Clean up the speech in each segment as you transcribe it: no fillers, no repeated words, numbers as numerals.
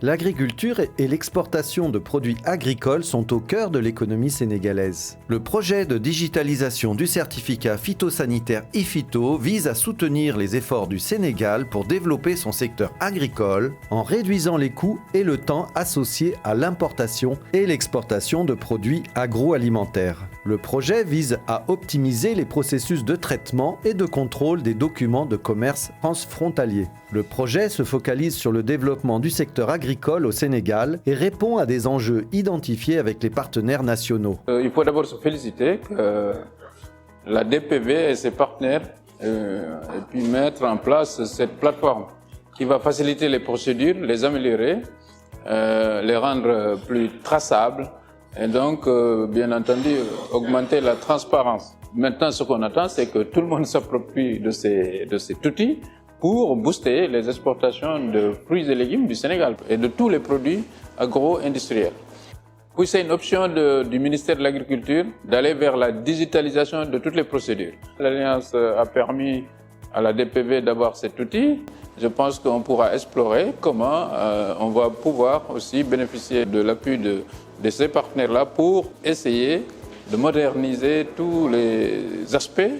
L'agriculture et l'exportation de produits agricoles sont au cœur de l'économie sénégalaise. Le projet de digitalisation du certificat phytosanitaire IFITO vise à soutenir les efforts du Sénégal pour développer son secteur agricole en réduisant les coûts et le temps associés à l'importation et l'exportation de produits agroalimentaires. Le projet vise à optimiser les processus de traitement et de contrôle des documents de commerce transfrontaliers. Le projet se focalise sur le développement du secteur agricole au Sénégal et répond à des enjeux identifiés avec les partenaires nationaux. Il faut d'abord se féliciter que la DPV et ses partenaires aient pu mettre en place cette plateforme qui va faciliter les procédures, les améliorer, les rendre plus traçables et donc, bien entendu, augmenter la transparence. Maintenant, ce qu'on attend, c'est que tout le monde s'approprie de cet outil pour booster les exportations de fruits et légumes du Sénégal et de tous les produits agro-industriels. Puis c'est une option du ministère de l'Agriculture d'aller vers la digitalisation de toutes les procédures. L'Alliance a permis à la DPV d'avoir cet outil. Je pense qu'on pourra explorer comment on va pouvoir aussi bénéficier de l'appui de ces partenaires-là pour essayer de moderniser tous les aspects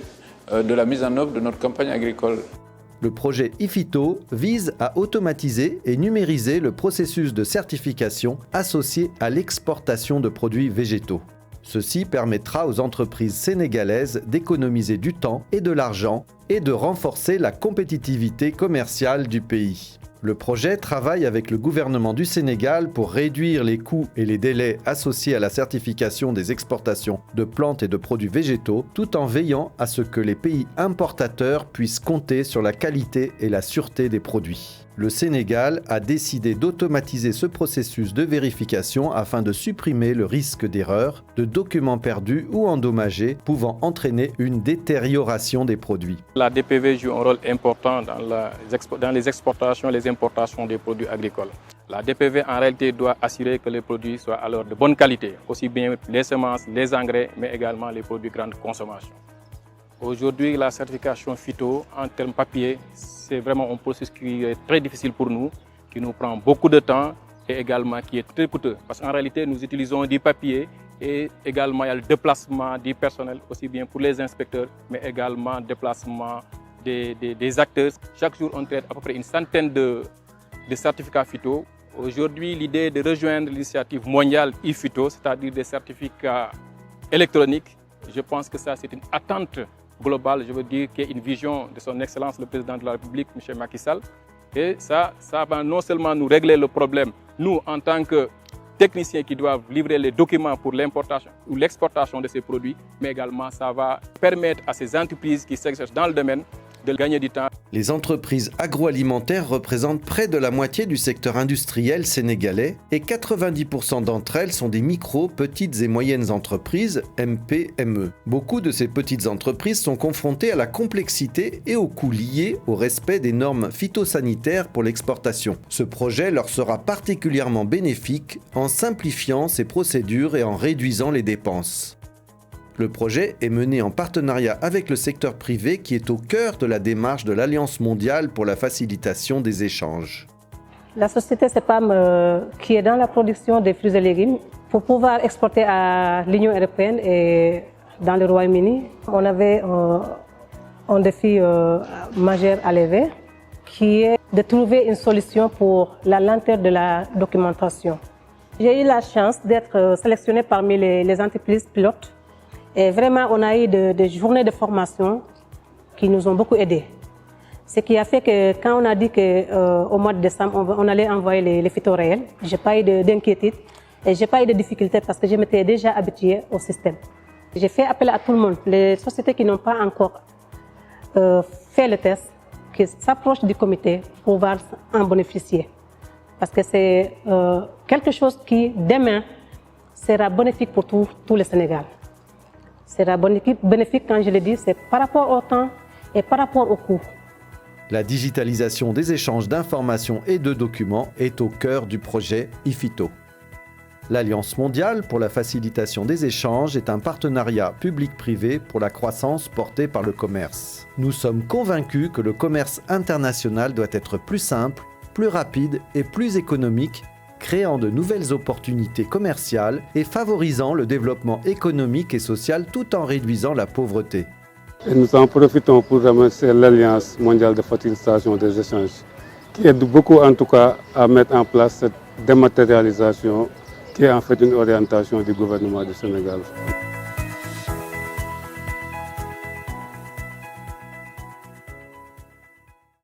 de la mise en œuvre de notre campagne agricole. Le projet IFITO vise à automatiser et numériser le processus de certification associé à l'exportation de produits végétaux. Ceci permettra aux entreprises sénégalaises d'économiser du temps et de l'argent et de renforcer la compétitivité commerciale du pays. Le projet travaille avec le gouvernement du Sénégal pour réduire les coûts et les délais associés à la certification des exportations de plantes et de produits végétaux, tout en veillant à ce que les pays importateurs puissent compter sur la qualité et la sûreté des produits. Le Sénégal a décidé d'automatiser ce processus de vérification afin de supprimer le risque d'erreur, de documents perdus ou endommagés pouvant entraîner une détérioration des produits. La DPV joue un rôle important dans les exportations et les importations des produits agricoles. La DPV en réalité doit assurer que les produits soient alors de bonne qualité, aussi bien les semences, les engrais, mais également les produits de grande consommation. Aujourd'hui, la certification phyto, en termes papier, c'est vraiment un processus qui est très difficile pour nous, qui nous prend beaucoup de temps et également qui est très coûteux. Parce qu'en réalité, nous utilisons du papier et également il y a le déplacement du personnel, aussi bien pour les inspecteurs, mais également le déplacement des acteurs. Chaque jour, on traite à peu près une centaine de certificats phyto. Aujourd'hui, l'idée est de rejoindre l'initiative mondiale IFITO, c'est-à-dire des certificats électroniques. Je pense que ça, c'est une attente globale, je veux dire, qui est une vision de son Excellence le Président de la République, M. Macky Sall. Et ça va non seulement nous régler le problème, nous, en tant que techniciens qui doivent livrer les documents pour l'importation ou l'exportation de ces produits, mais également ça va permettre à ces entreprises qui s'exercent dans le domaine de gagner du temps. Les entreprises agroalimentaires représentent près de la moitié du secteur industriel sénégalais et 90% d'entre elles sont des micro, petites et moyennes entreprises, MPME. Beaucoup de ces petites entreprises sont confrontées à la complexité et aux coûts liés au respect des normes phytosanitaires pour l'exportation. Ce projet leur sera particulièrement bénéfique en simplifiant ces procédures et en réduisant les dépenses. Le projet est mené en partenariat avec le secteur privé qui est au cœur de la démarche de l'Alliance mondiale pour la facilitation des échanges. La société CEPAM qui est dans la production des fruits et légumes, pour pouvoir exporter à l'Union européenne et dans le Royaume-Uni, on avait un défi majeur à lever qui est de trouver une solution pour la lenteur de la documentation. J'ai eu la chance d'être sélectionnée parmi les entreprises pilotes. Et vraiment, on a eu des journées de formation qui nous ont beaucoup aidés. Ce qui a fait que quand on a dit qu'au mois de décembre, on allait envoyer les phytos réels, je n'ai pas eu d'inquiétude et je n'ai pas eu de difficultés parce que je m'étais déjà habituée au système. J'ai fait appel à tout le monde, les sociétés qui n'ont pas encore fait le test, qui s'approchent du comité pour pouvoir en bénéficier. Parce que c'est quelque chose qui, demain, sera bénéfique pour tout le Sénégal. Sera bénéfique, quand je le dis, c'est par rapport au temps et par rapport au coût. La digitalisation des échanges d'informations et de documents est au cœur du projet IFITO. L'Alliance mondiale pour la facilitation des échanges est un partenariat public-privé pour la croissance porté par le commerce. Nous sommes convaincus que le commerce international doit être plus simple, plus rapide et plus économique, créant de nouvelles opportunités commerciales et favorisant le développement économique et social tout en réduisant la pauvreté. Et nous en profitons pour remercier l'Alliance mondiale de facilitation des échanges, qui aide beaucoup en tout cas à mettre en place cette dématérialisation qui est en fait une orientation du gouvernement du Sénégal.